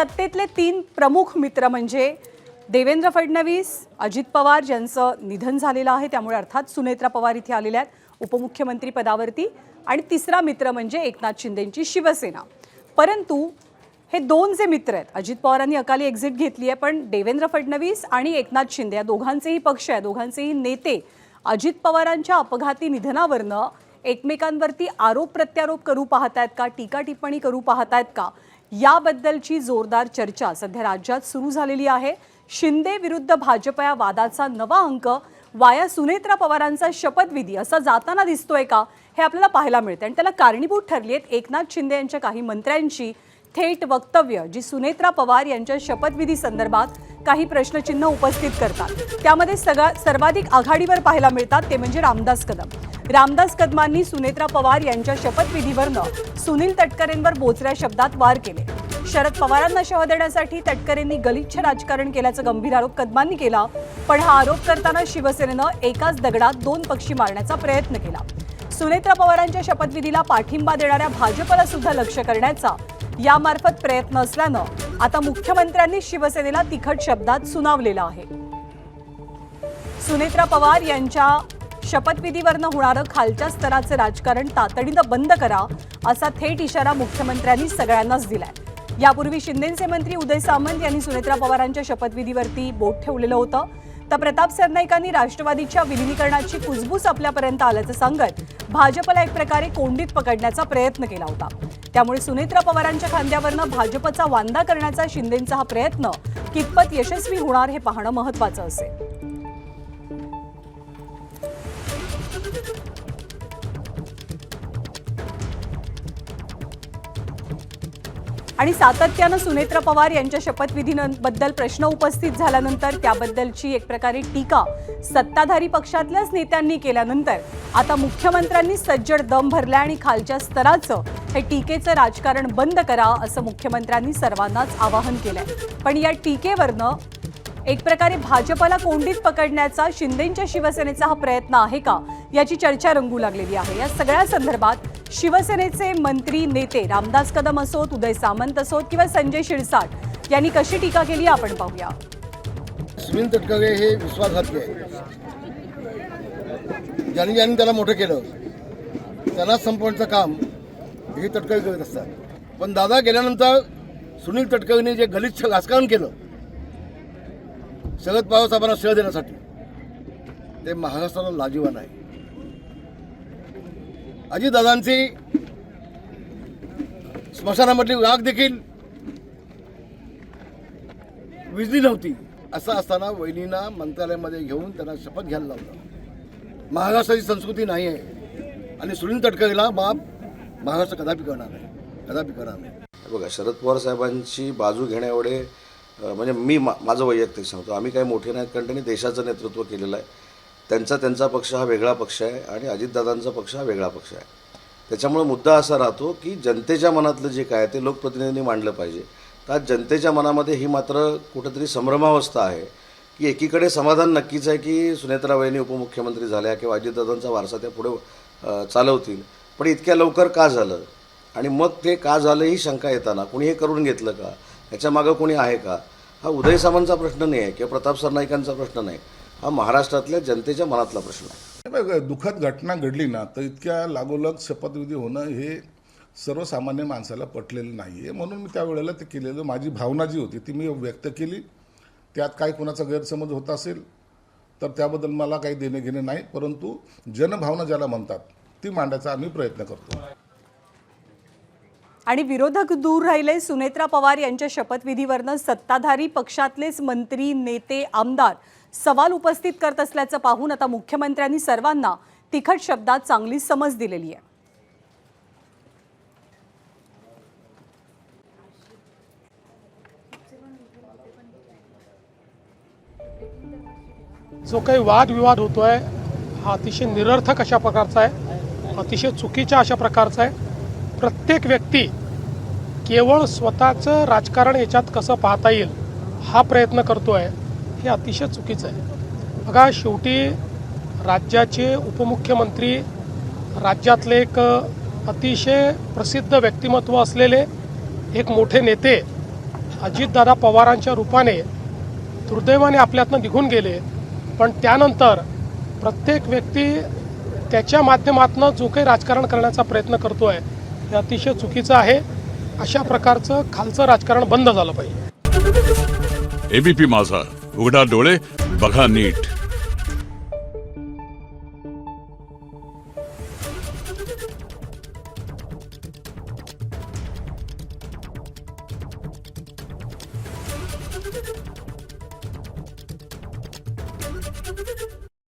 सत्तेतले तीन प्रमुख मित्र म्हणजे देवेंद्र फडणवीस, अजित पवार ज्यांचं निधन झालेलं आहे, त्यामुळे अर्थात सुनेत्रा पवार इथे आलेल्या आहेत उपमुख्यमंत्री पदावरती, आणि तिसरा मित्र म्हणजे एकनाथ शिंदेंची शिवसेना। परंतु हे दोन जे मित्र आहेत, अजित पवारांनी अकाली एक्झिट घेतली आहे, पण देवेंद्र फडणवीस आणि एकनाथ शिंदे या दोघांचेही पक्ष आहे, दोघांचेही नेते अजित पवारांच्या अपघाती निधनावरनं एकमेकांवरती आरोप प्रत्यारोप करू पाहतायत का, टीका टिप्पणी करू पाहतायत का, याबद्दलची जोरदार चर्चा सध्या राज्यात सुरू झालेली आहे। शिंदे विरुद्ध भाजप या वादाचा नवा अंक वाया सुनेत्रा पवारांचा शपथविधी असा जाताना दिसतोय का, हे आपल्याला पाहायला मिळते। आणि त्याला कारणीभूत ठरली आहेत एकनाथ शिंदे यांच्या काही मंत्र्यांची थेट वक्तव्य, जी सुनेत्रा पवार यांच्या शपथविधी संदर्भात काही प्रश्नचिन्ह उपस्थित करतात। त्यामध्ये सर्वाधिक आघाडीवर पाहायला मिळतात ते म्हणजे रामदास कदम। रामदास कदमांनी सुनेत्रा पवार यांच्या शपथविधीवरनं सुनील तटकरेंवर बोचऱ्या शब्दात वार केले। शरद पवारांना शह देण्यासाठी तटकरेंनी गलिच्छ राजकारण केल्याचा गंभीर आरोप कदमांनी केला। पण हा आरोप करताना शिवसेनेनं एकाच दगडात दोन पक्षी मारण्याचा प्रयत्न केला। सुनेत्रा पवारांच्या शपथविधीला पाठिंबा देणाऱ्या भाजपला सुद्धा लक्ष करण्याचा यामार्फत प्रयत्न असल्यानं आता मुख्यमंत्र्यांनी शिवसेनेला तिखट शब्दात सुनावलेलं आहे। सुनेत्रा पवार यांच्या शपथविधीवरनं होणारं खालच्या स्तराचं राजकारण तातडीनं बंद करा, असा थेट इशारा मुख्यमंत्र्यांनी सगळ्यांनाच दिलाय। यापूर्वी शिंदेचे मंत्री उदय सामंत यांनी सुनेत्रा पवारांच्या शपथविधीवरती बोट ठेवलेलं होतं, तर प्रताप सरनाईकांनी राष्ट्रवादीच्या विलिनीकरणाची कुजबूज आपल्यापर्यंत आल्याचं सांगत भाजपला एक प्रकारे कोंडीत पकडण्याचा प्रयत्न केला होता। त्यामुळे सुनेत्रा पवारांच्या खांद्यावरनं भाजपचा वांदा करण्याचा शिंदेंचा हा प्रयत्न कितपत यशस्वी होणार हे पाहणं महत्त्वाचं असेल। आणि सातत्यानं सुनेत्रा पवार यांच्या शपथविधीबद्दल प्रश्न उपस्थित झाल्यानंतर त्याबद्दलची एक प्रकारे टीका सत्ताधारी पक्षातल्याच नेत्यांनी केल्यानंतर आता मुख्यमंत्र्यांनी सज्जड दम भरला आणि खालच्या स्तराचं हे टीकेचं राजकारण बंद करा, असं मुख्यमंत्र्यांनी सर्वांनाच आवाहन केलंय। पण या टीकेवरनं एक प्रकारे भाजपला कोंडीत पकडण्याचा शिंदेंच्या शिवसेनेचा हा प्रयत्न आहे का, याची चर्चा रंगू लागलेली आहे। या सगळ्या संदर्भात शिवसेनेचे मंत्री नेते रामदास कदम असोत, उदय सामंत असोत किंवा संजय शिरसाट यांनी कशी टीका केली आपण पाहूया। सुनील तटकरे हे विश्वासघाती आहे, ज्यांनी ज्यांनी त्याला मोठं केलं त्यांना संपवण्याचं काम हे तटकरे करत असतात। पण दादा गेल्यानंतर सुनील तटकरेने जे गलिच्छ राजकारण केलं शरद पवार साहेबांना शह देण्यासाठी, ते महाराष्ट्राला लाजिवान आहे। अजितदादांची स्मशानामधली राग देखील विजली नव्हती, असं असताना वहिनींना मंत्रालयामध्ये घेऊन त्यांना शपथ घ्यायला लावलं। महाराष्ट्राची संस्कृती नाही आहे आणि सुनील तटकरेला माफ महाराष्ट्र कदापि करणार नाही, कदापि करणार नाही। बघा, शरद पवार साहेबांची बाजू घेण्या एवढे म्हणजे मी माझं वैयक्तिक सांगतो, आम्ही काही मोठे नाहीत, कारण त्यांनी देशाचं नेतृत्व केलेलं आहे। त्यांचा पक्ष हा वेगळा पक्ष आहे आणि अजितदादांचा पक्ष हा वेगळा पक्ष आहे। त्याच्यामुळे मुद्दा असा राहतो की जनतेच्या मनातलं जे काय ते लोकप्रतिनिधींनी मांडलं पाहिजे। तर जनतेच्या मनामध्ये ही मात्र कुठेतरी संभ्रमावस्था आहे की एकीकडे समाधान नक्कीच आहे की सुनेत्रा वहिनी उपमुख्यमंत्री झाल्या किंवा अजितदादांचा वारसा त्या पुढे चालवतील, पण इतक्या लवकर का झालं आणि मग ते का झालं ही शंका येताना कुणी हे करून घेतलं का, याच्या मागं कोणी आहे का, हा उदय सामंतचा प्रश्न नाही आहे किंवा प्रताप सरनाईकांचा प्रश्न नाही, हा महाराष्ट्रातल्या जनतेच्या मनातला प्रश्न आहे। दुःखद घटना घडली ना, तर इतक्या लागोलग शपथविधी होणं हे सर्वसामान्य माणसाला पटलेलं नाही आहे। म्हणून मी त्यावेळेला ते केलेलं, माझी भावना जी होती ती मी व्यक्त केली। त्यात काही कोणाचा गैरसमज होत असेल तर त्याबद्दल मला काही देणे घेणे नाही, परंतु जनभावना ज्याला म्हणतात ती मांडायचा आम्ही प्रयत्न करतो। आणि विरोधक दूर राहिले, सुनेत्रा पवार यांच्या शपथविधीवरनं सत्ताधारी पक्षातलेच मंत्री, नेते, आमदार सवाल उपस्थित करत असल्याचं पाहून आता मुख्यमंत्र्यांनी सर्वांना तिखट शब्दात चांगली समज दिलेली आहे। जो काही वादविवाद होतोय हा अतिशय निरर्थक अशा प्रकारचा आहे, अतिशय चुकीच्या अशा प्रकारचा आहे। प्रत्येक व्यक्ती केवळ स्वतःचं राजकारण याच्यात कसं पाहता येईल हा प्रयत्न करतोय, हे अतिशय चुकीचं आहे। बघा, शेवटी राज्याचे उपमुख्यमंत्री, राज्यातले एक अतिशय प्रसिद्ध व्यक्तिमत्व असलेले एक मोठे नेते अजितदादा पवारांच्या रूपाने दुर्दैवाने आपल्यातनं निघून गेले, पण त्यानंतर प्रत्येक व्यक्ती त्याच्या माध्यमातून जो काही राजकारण करण्याचा प्रयत्न करतो आहे हे अतिशय चुकीचं आहे. अशा प्रकारचं खालचं राजकारण बंद झालं पाहिजे. एबीपी माझा, उघडा डोळे बघा नीट.